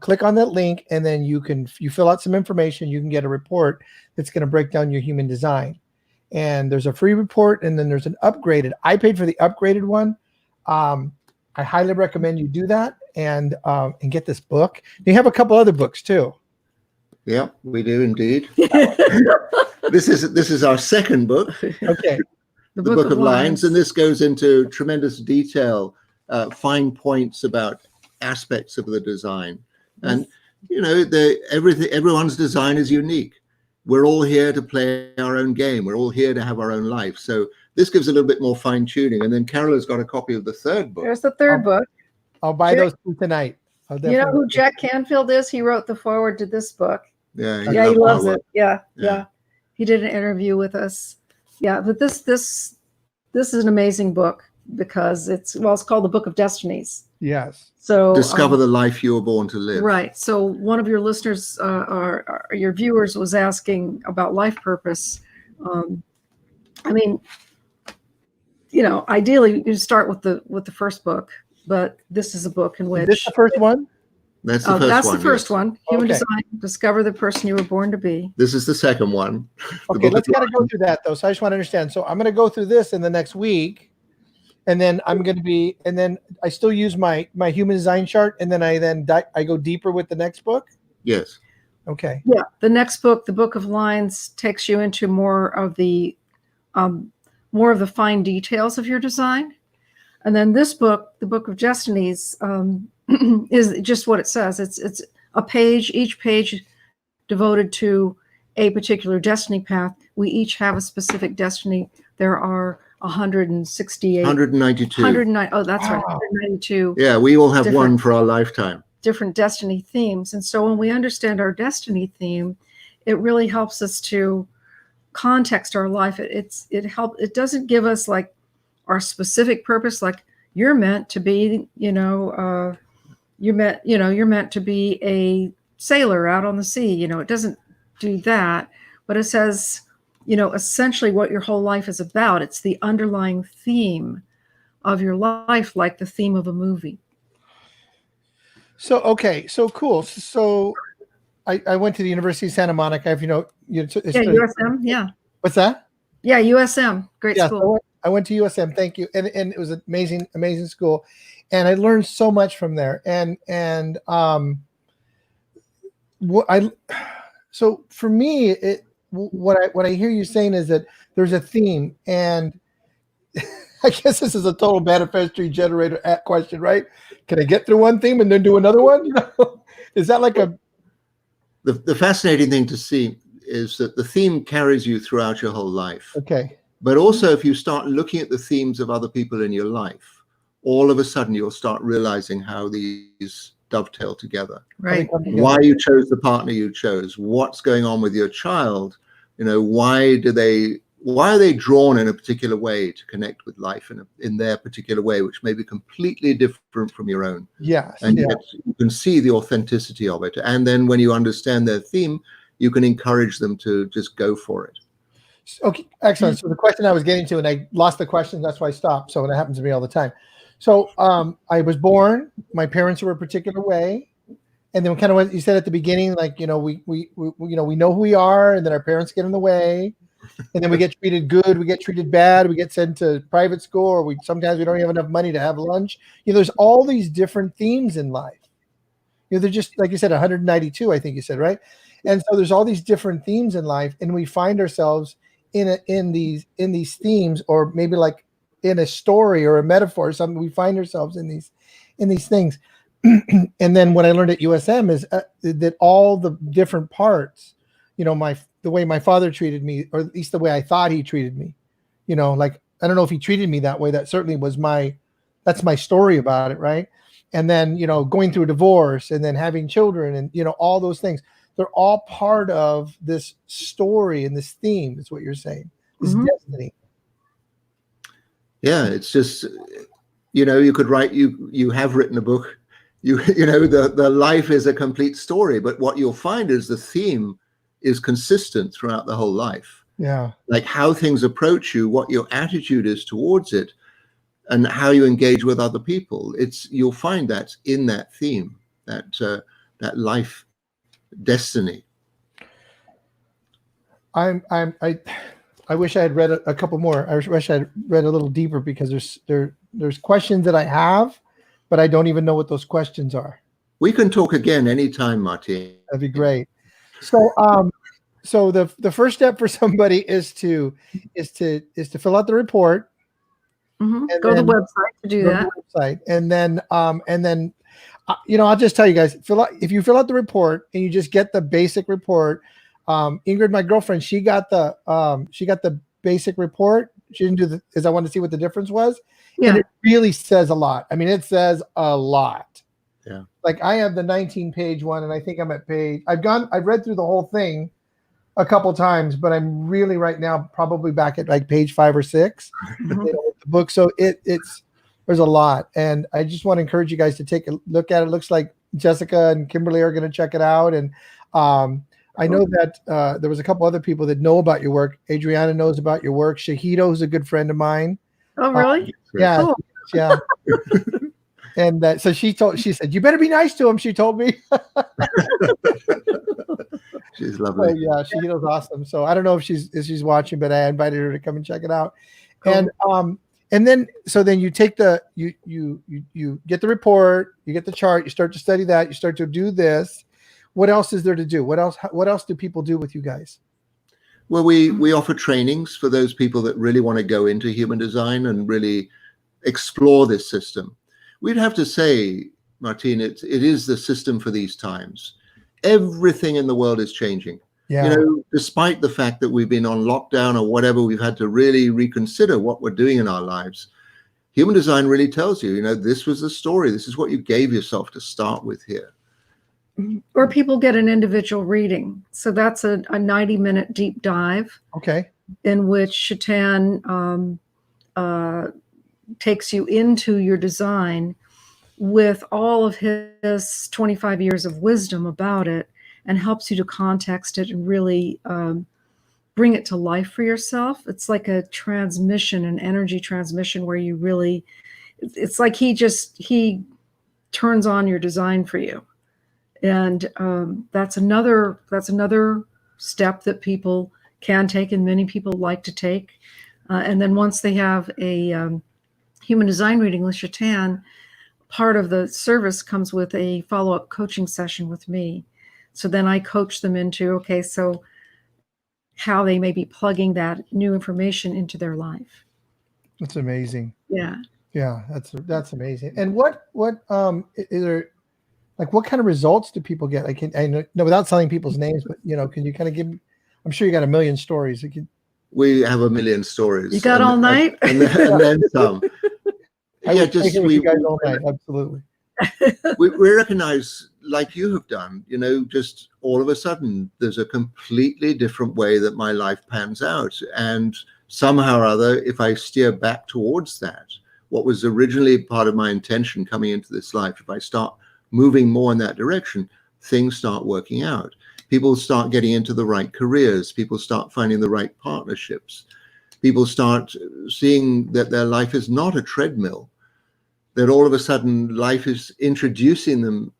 B: click on that link, and then you fill out some information. You can get a report that's going to break down your human design. And there's a free report, and then there's an upgraded. I paid for the upgraded one. I highly recommend you do that and get this book. You have a couple other books too.
C: Yeah, we do indeed. This is our second book.
B: Okay.
C: The Book of Lines, and this goes into tremendous detail, fine points about aspects of the design. And you know, everyone's design is unique. We're all here to play our own game. We're all here to have our own life. So this gives a little bit more fine tuning. And then Carol has got a copy of the third book.
A: There's the third book.
B: I'll buy those two tonight.
A: You know who Jack Canfield is? He wrote the foreword to this book.
C: Yeah,
A: he loves it. Yeah. He did an interview with us. Yeah, but this is an amazing book because it's called the Book of Destinies.
B: Yes.
C: So discover the life you were born to live.
A: Right. So one of your listeners, your viewers, was asking about life purpose. I mean, you know, ideally you start with the first book, but this is a book in which
B: is this the first one?
C: That's the first one.
A: That's the first one. Human
B: Okay.
A: Design: Discover the Person You Were Born to Be.
C: This is the second one.
B: Okay, let's gotta go through that though. So I just want to understand. So I'm going to go through this in the next week, and then I still use my human design chart, and then I go deeper with the next book.
C: Yes.
B: Okay.
A: Yeah, the next book, the Book of Lines, takes you into more of the fine details of your design, and then this book, the Book of Destinies, is just what it says. It's a page, each page devoted to a particular destiny path. We each have a specific destiny. There are 168,
C: 192.
A: 109. Oh, that's right,
B: Wow.
A: 192.
C: Yeah, we all have
A: Different-
C: one for our lifetime.
A: Different destiny themes. And so when we understand our destiny theme, it really helps us to context our life. It doesn't give us like our specific purpose, like you're meant to be, you're meant to be a sailor out on the sea. It doesn't do that, but it says, essentially what your whole life is about. It's the underlying theme of your life, like the theme of a movie.
B: So, okay. So cool. So I went to the University of Santa Monica.
A: USM. Yeah.
B: What's that?
A: Yeah. USM. Great
B: Yeah,
A: school.
B: so I went to USM. Thank you. And it was an amazing school. And I learned so much from there. So for me, what I hear you saying is that there's a theme, and I guess this is a total manifesto generator question, right? Can I get through one theme and then do another one? Is that like
C: The fascinating thing to see is that the theme carries you throughout your whole life.
B: okay?
C: But also, if you start looking at the themes of other people in your life, all of a sudden you'll start realizing how these dovetail together.
A: Right.
C: Why you chose the partner you chose, what's going on with your child, why are they drawn in a particular way to connect with life in their particular way, which may be completely different from your own.
B: Yes.
C: And yet you can see the authenticity of it. And then when you understand their theme, you can encourage them to just go for it.
B: Okay, excellent. So the question I was getting to, and I lost the question, that's why I stopped. So it happens to me all the time. So I was born, my parents were a particular way. And then kind of what you said at the beginning, like, we know who we are, and then our parents get in the way. And then we get treated good, we get treated bad, we get sent to private school, or sometimes we don't have enough money to have lunch. There's all these different themes in life. They're just, like you said, 192, I think you said, right? And so there's all these different themes in life, and we find ourselves in these themes, or maybe like in a story or a metaphor or something. We find ourselves in these things. And then what I learned at USM is that all the different parts, the way my father treated me, or at least the way I thought he treated me, like, I don't know if he treated me that way. That certainly was that's my story about it. Right. And then, going through a divorce, and then having children, and, all those things, they're all part of this story and this theme, is what you're saying, this destiny.
C: Yeah. It's just, you could write, you have written a book, the life is a complete story, but what you'll find is the theme is consistent throughout the whole life.
B: Yeah.
C: Like how things approach you, what your attitude is towards it, and how you engage with other people. You'll find that's in that theme, that life destiny.
B: I wish I had read a couple more. I wish I had read a little deeper, because there's questions that I have, but I don't even know what those questions are.
C: We can talk again anytime, Martin.
B: That'd be great. So so the first step for somebody is to fill out the report.
A: Mm-hmm. Go to the website to do that.
B: Website, and then I'll just tell you guys, if you fill out the report and you just get the basic report. Ingrid, my girlfriend, she got the basic report. She didn't do because I wanted to see what the difference was. Yeah. And it really says a lot. I mean, it says a lot.
C: Yeah.
B: Like I have the 19-page one, and I think I'm at page. I've read through the whole thing a couple times, but I'm really right now probably back at like page 5 or 6.
A: Mm-hmm.
B: The book. So there's a lot, and I just want to encourage you guys to take a look at it. It looks like Jessica and Kimberly are going to check it out, and I know that there was a couple other people that know about your work. Adriana knows about your work. Shahito, who's a good friend of mine.
A: Oh, really?
B: Yeah,
A: cool.
B: Yeah. And so she said, "You better be nice to him." She told me.
C: She's lovely.
B: So, yeah, Shahito's awesome. So I don't know if she's watching, but I invited her to come and check it out. Cool. And then you take you get the report, you get the chart, you start to study that, you start to do this. What else is there to do? What else do people do with you guys?
C: Well, we offer trainings for those people that really want to go into human design and really explore this system. We'd have to say, Martin, it is the system for these times. Everything in the world is changing.
B: Yeah.
C: Despite the fact that we've been on lockdown or whatever, we've had to really reconsider what we're doing in our lives. Human design really tells you, this was the story. This is what you gave yourself to start with here.
A: Or people get an individual reading. So that's a 90-minute deep dive.
B: Okay.
A: In which Shaitan takes you into your design with all of his 25 years of wisdom about it, and helps you to context it and really bring it to life for yourself. It's like a transmission, an energy transmission, where you really, it's like he turns on your design for you. And that's another step that people can take, and many people like to take. And then once they have a human design reading with Shaitan, part of the service comes with a follow-up coaching session with me. So then I coach them into, okay, so how they may be plugging that new information into their life.
B: That's amazing.
A: Yeah.
B: Yeah, that's amazing. And what is there, like, what kind of results do people get? I know without selling people's names, but can you kind of give? I'm sure you got a million stories.
C: We have a million stories.
A: You got all night,
C: and then some.
B: Yeah, just you guys all night. Absolutely.
C: we recognize, like you have done, just all of a sudden there's a completely different way that my life pans out, and somehow or other, if I steer back towards that, what was originally part of my intention coming into this life, if I start moving more in that direction, things start working out. People start getting into the right careers. People start finding the right partnerships. People start seeing that their life is not a treadmill, that all of a sudden life is introducing them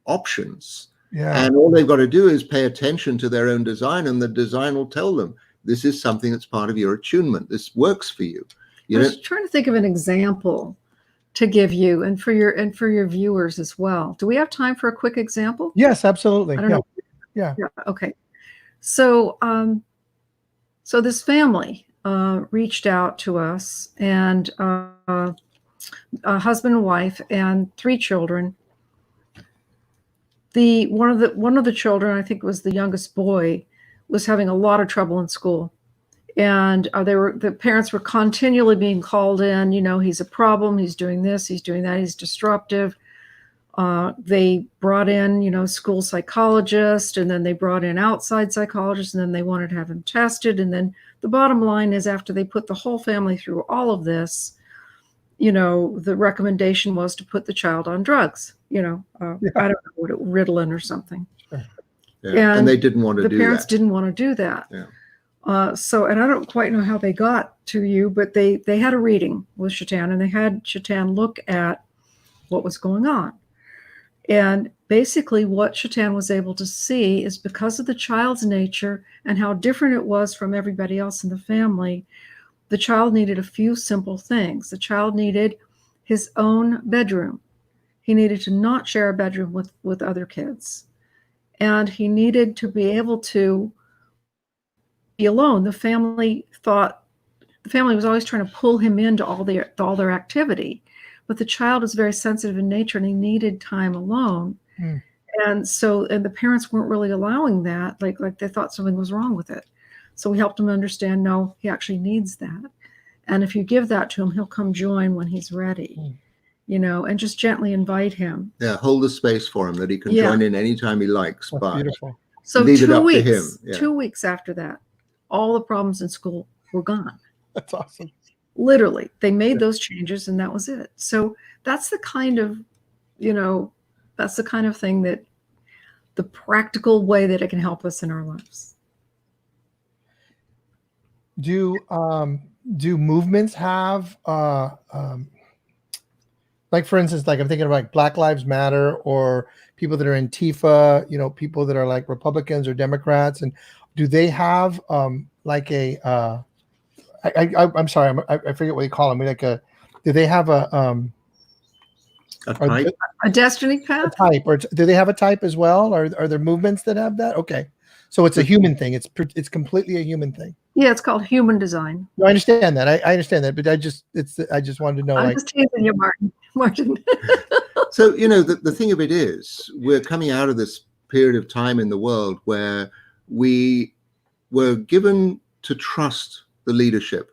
C: options.
B: Yeah.
C: And all they've got to do is pay attention to their own design, and the design will tell them, this is something that's part of your attunement. This works for you.
A: I was trying to think of an example to give you and for your viewers as well. Do we have time for a quick example?
B: Yes, absolutely.
A: I don't know. Yeah. Okay. So, so this family reached out to us, and a husband and wife and 3 children. One of the children, I think it was the youngest boy, was having a lot of trouble in school. And the parents were continually being called in, he's a problem, he's doing this, he's doing that, he's disruptive. They brought in, school psychologist, and then they brought in outside psychologists, and then they wanted to have him tested. And then the bottom line is, after they put the whole family through all of this, the recommendation was to put the child on drugs, I don't know what Ritalin or something.
C: Sure. Yeah. And they didn't want to do that.
A: The parents didn't want to do that.
C: Yeah.
A: And I don't quite know how they got to you, but they had a reading with Shatan, and they had Shatan look at what was going on. And basically what Shatan was able to see is, because of the child's nature and how different it was from everybody else in the family, the child needed a few simple things. The child needed his own bedroom. He needed to not share a bedroom with other kids. And he needed to be able to be alone. The family was always trying to pull him into all their activity. But the child is very sensitive in nature, and he needed time alone.
B: Mm.
A: And the parents weren't really allowing that. Like they thought something was wrong with it. So we helped him understand, no, he actually needs that. And if you give that to him, he'll come join when he's ready, and just gently invite him.
C: Yeah, hold the space for him that he can join in anytime he likes.
B: That's
C: but
B: beautiful.
A: So
C: leave it
A: 2
C: up
A: weeks,
C: to him. Yeah.
A: 2 weeks after that, all the problems in school were gone.
B: That's awesome.
A: Literally, they made those changes, and that was it. So that's the kind of, thing that, the practical way that it can help us in our lives.
B: Do movements have like, for instance, like I'm thinking of like Black Lives Matter, or people that are Antifa, people that are like Republicans or Democrats, and do they have like a I'm sorry, I forget what you call them. Do they have a
C: type?
A: A destiny path?
B: A type, or do they have a type as well? Are there movements that have that? Okay, so it's a human thing. It's completely a human thing.
A: Yeah, it's called human design.
B: No, I understand that. I understand that, but I just wanted to know.
A: I'm just teasing you, Martin.
C: So, the thing of it is, we're coming out of this period of time in the world where we were given to trust the leadership.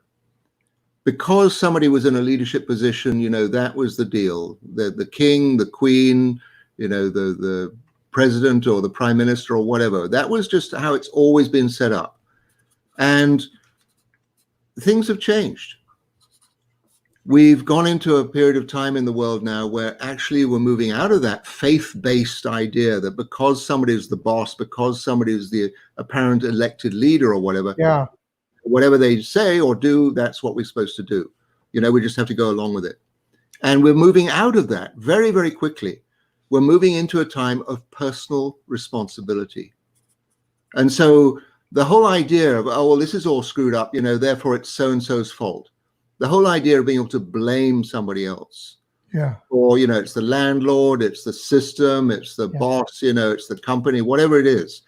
C: Because somebody was in a leadership position, that was the deal. The king, the queen, the president or the prime minister or whatever. That was just how it's always been set up. And things have changed. We've gone into a period of time in the world now where actually we're moving out of that faith-based idea that because somebody is the boss, because somebody is the apparent elected leader or whatever, whatever they say or do, that's what we're supposed to do. We just have to go along with it. And we're moving out of that very, very quickly. We're moving into a time of personal responsibility. And so the whole idea of, oh, well, this is all screwed up, therefore it's so-and-so's fault. The whole idea of being able to blame somebody else.
B: Yeah.
C: Or, it's the landlord, it's the system, it's the boss, it's the company, whatever it is.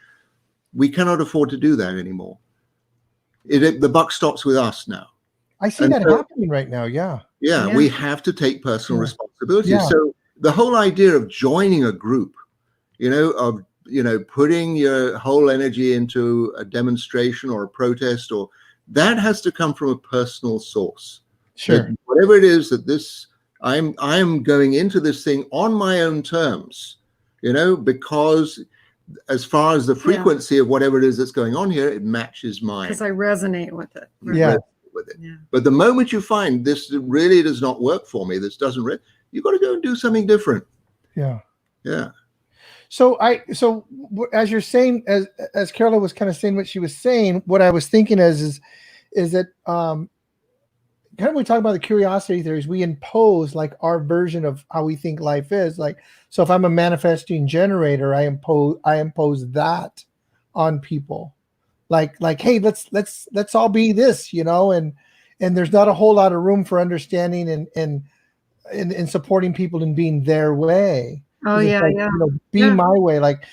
C: We cannot afford to do that anymore. The buck stops with us now.
B: I see that happening right now. Yeah,
C: we have to take personal responsibility.
B: Yeah.
C: So the whole idea of joining a group, of putting your whole energy into a demonstration or a protest, or that has to come from a personal source.
B: Sure.
C: That whatever it is that I'm going into this thing on my own terms, because as far as the frequency of whatever it is that's going on here, it matches mine.
A: Because I resonate with it.
B: Yeah.
C: But the moment you find this really does not work for me, this doesn't, you've got to go and do something different.
B: Yeah.
C: Yeah.
B: So as you're saying, as Carla was kind of saying what she was saying, what I was thinking is that kind of when we talk about the curiosity theories, we impose like our version of how we think life is. Like, so if I'm a manifesting generator, I impose that on people. Like, hey, let's all be this, and there's not a whole lot of room for understanding and supporting people in being their way.
A: Oh yeah,
B: like, be my way. Like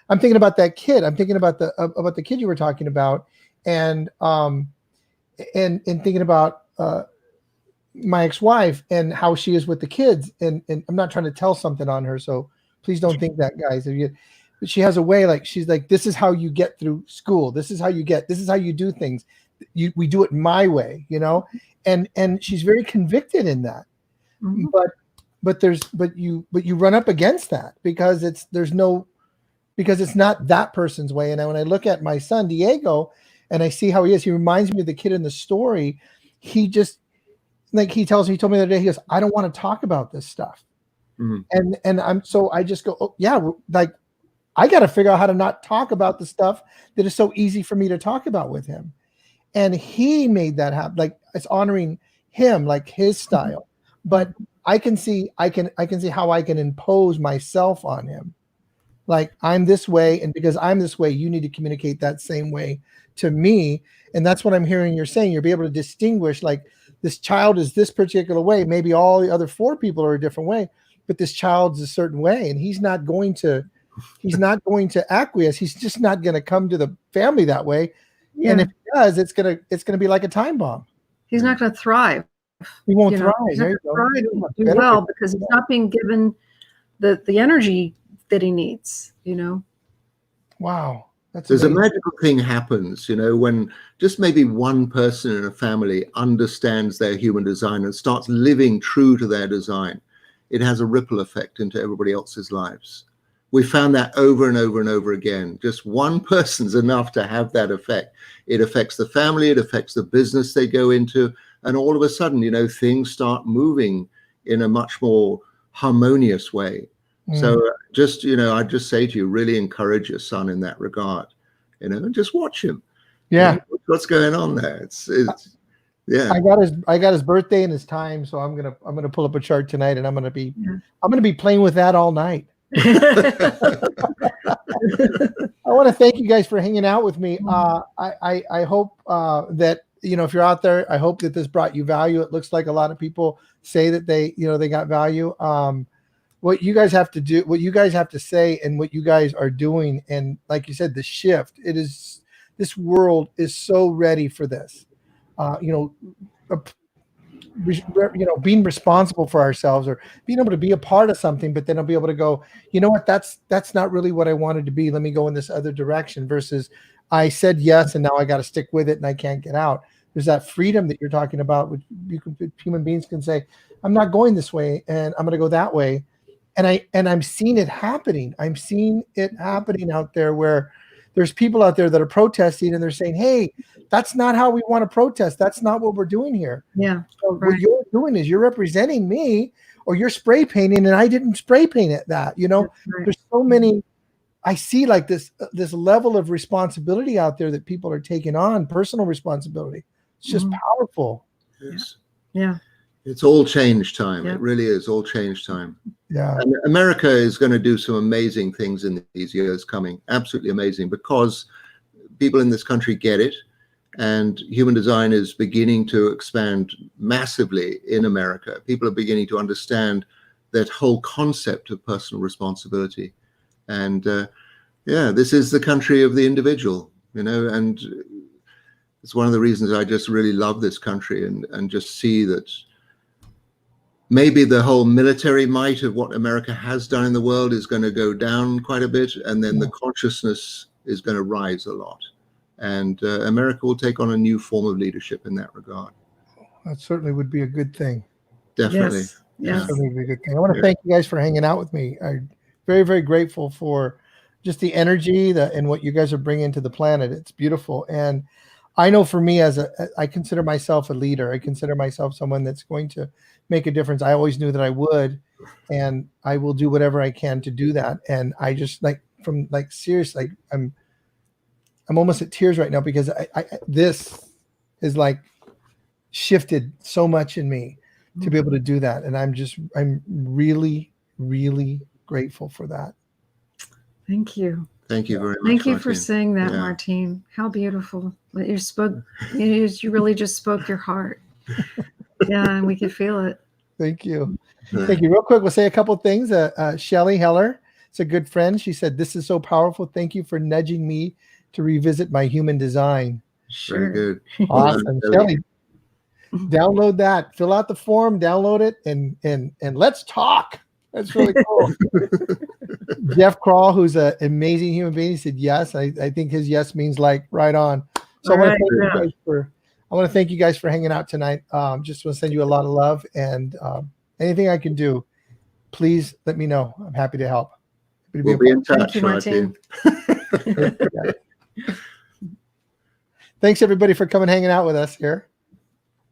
B: I'm thinking about that kid. I'm thinking about the kid you were talking about, and thinking about my ex-wife and how she is with the kids. And I'm not trying to tell something on her, so please don't think that, guys. But she has a way, like she's like, this is how you get through school. This is how you do things. We do it my way, and she's very convicted in that. Mm-hmm. But you run up against that because it's not that person's way. And when I look at my son Diego and I see how he is, he reminds me of the kid in the story. He just he told me the other day, he goes, I don't want to talk about this stuff. Mm-hmm. And I just go, oh yeah, like I got to figure out how to not talk about the stuff that is so easy for me to talk about with him. And he made that happen. Like, it's honoring him, like his style. But I can see how I can impose myself on him. Like, I'm this way, and because I'm this way, you need to communicate that same way to me. And that's what I'm hearing you're saying. You'll be able to distinguish, like, this child is this particular way. Maybe all the other 4 people are a different way, but this child's a certain way, and he's not going to acquiesce. He's just not going to come to the family that way.
A: Yeah.
B: And if he does, it's gonna be like a time bomb.
A: He's not going to thrive.
B: He won't thrive.
A: He's not
B: There you
A: going to
B: go.
A: thrive and do well because he's not being given the energy that he needs,
B: Wow.
C: There's a magical thing happens, when just maybe one person in a family understands their human design and starts living true to their design. It has a ripple effect into everybody else's lives. We found that over and over and over again. Just one person's enough to have that effect. It affects the family, it affects the business they go into, and all of a sudden, things start moving in a much more harmonious way. So just, I'd just say to you, really encourage your son in that regard, and just watch him.
B: Yeah.
C: What's going on there? It's yeah.
B: I got his birthday and his time. So I'm going to pull up a chart tonight, and I'm going to be playing with that all night. I want to thank you guys for hanging out with me. I hope that, if you're out there, I hope that this brought you value. It looks like a lot of people say that they got value. What you guys have to do, what you guys have to say, and what you guys are doing, and like you said, the shift. This world is so ready for this. Being responsible for ourselves, or being able to be a part of something, but then I'll be able to go, you know what, that's not really what I wanted to be. Let me go in this other direction, versus I said yes and now I got to stick with it and I can't get out. There's that freedom that you're talking about, which human beings can say, I'm not going this way and I'm going to go that way. And I'm seeing it happening. I'm seeing it happening out there, where there's people out there that are protesting and they're saying, hey, that's not how we want to protest. That's not what we're doing here.
A: Yeah.
B: So what you're doing is you're representing me, or you're spray painting, and I didn't spray paint it that,
A: Right.
B: There's so many, I see like this level of responsibility out there that people are taking on, personal responsibility. It's just powerful.
C: Yes.
A: Yeah.
C: It's all change time.
A: Yeah.
C: It really is all change time.
B: Yeah.
C: And America is going to do some amazing things in these years coming. Absolutely amazing, because people in this country get it. And human design is beginning to expand massively in America. People are beginning to understand that whole concept of personal responsibility. And this is the country of the individual, and it's one of the reasons I just really love this country, and just see that maybe the whole military might of what America has done in the world is going to go down quite a bit, and then the consciousness is going to rise a lot. And America will take on a new form of leadership in that regard.
B: That certainly would be a good thing.
C: Definitely.
A: Yes.
B: Certainly would be a good thing. I want to thank you guys for hanging out with me. I'm very, very grateful for just the energy and what you guys are bringing to the planet. It's beautiful. And I know for me, I consider myself a leader. I consider myself someone that's going to make a difference. I always knew that I would, and I will do whatever I can to do that. And I just seriously, I'm almost at tears right now, because this is like shifted so much in me to be able to do that. And I'm really, really grateful for that.
A: Thank you.
C: Thank you very much.
A: Thank you
C: Martine.
A: for saying that,
C: Yeah.
A: Martine. How beautiful. You really just spoke your heart. Yeah, and we could feel it.
B: Thank you. Thank you. Real quick, we'll say a couple of things. Shelly Heller, it's a good friend. She said, "This is so powerful. Thank you for nudging me to revisit my human design."
A: Sure.
C: Very good.
B: Awesome. Shelly, download that. Fill out the form, download it, and let's talk. That's really cool. Jeff Crawl, who's an amazing human being, he said yes. I think his yes means like right on. So I want to thank you guys for hanging out tonight. Just want to send you a lot of love, and anything I can do, please let me know. I'm happy to help.
C: We'll be in touch,
A: Thank you, Martine.
C: Martine.
B: Thanks everybody for coming hanging out with us here.